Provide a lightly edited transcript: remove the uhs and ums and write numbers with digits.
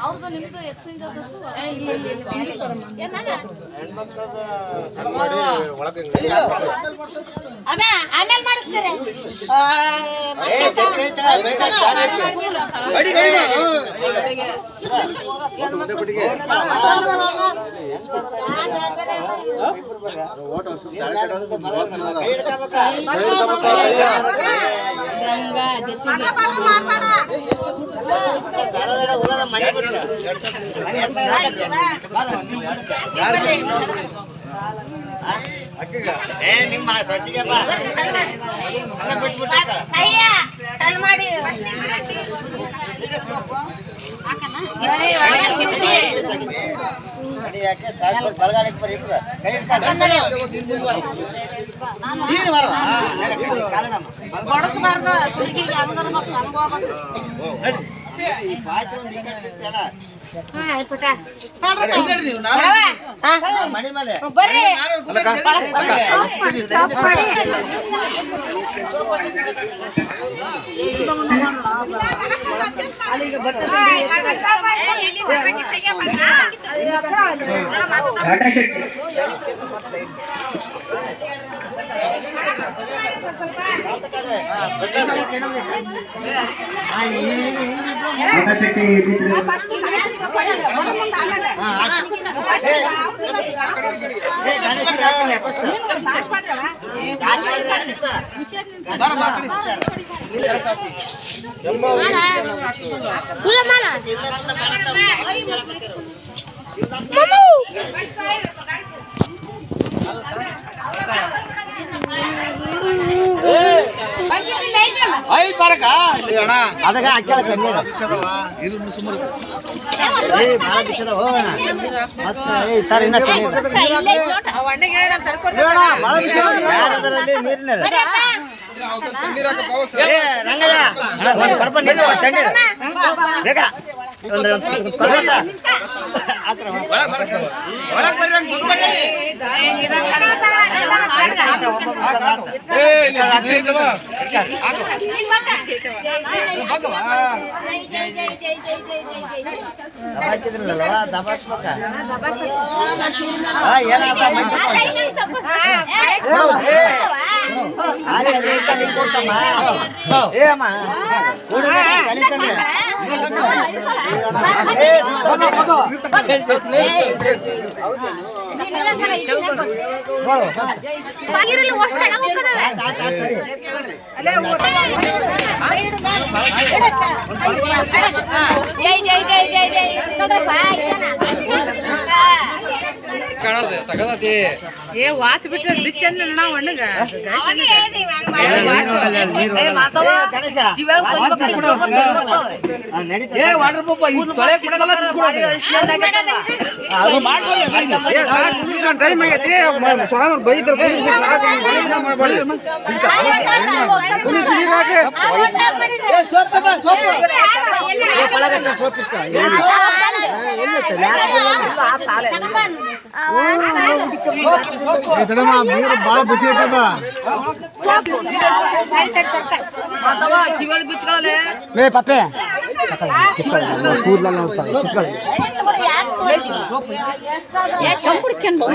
ಅವ್ರದ್ದು ನಿಮ್ದು ಎಕ್ಸ್ಚೇಂಜ್ ಅದ ಆಮೇಲೆ ಮಾಡಿಸ್ತಾರೆ. ನಿಮ್ಮ ಸ್ವಚ್ಛಗೆ ಮಾಡಿ ಬಡಸ್ಬಾರ್ದು ಸುಲಿಗೆಗೆ ಹಂಗಾರ ಮಕ್ಳು ಅನುಭವ ಮಣಿ ಮೇಲೆ ಬರ್ರಿ ಅದಾಗ ಹಾಕ್ಯಾಳ ಕಮ್ಮಿ ಭಾಳ ಬಿಸದ ಹೋಗೋಣ ಮತ್ತೆ ಸರ್ ಇನ್ನ ಯಾರದರಲ್ಲಿ ನೀರಿನ ರಂಗಯ್ಯ ಒಂದು ಕಡಪ ನೀರು ತಣ್ಣೀರು ಬೇಕಾ ಹಾಕಿದ್ರಲ್ಲವಾ ದಬಾಕ್ಬೇಕ ಏನಾದ ಏ ಅಮ್ಮ ಕಲಿತಾನೆ ಏ ವಾಚ್ ಬಿಟ್ರೆ ಬಿಚ್ಚ ನಾವು ಒಣ್ಣಗ ನೀರು ಬಾಳ ಬಿಸಿ ಇರ್ತದ ಕಿವಳಿ ಬಿಚ್ಕೊಳ್ಳೆ ಏ ಪಪ್ಪೆ ಕೂದಲ ನೋಡ್ತಾರೆ ಚಂಪುಡ್ಕೊಂಡು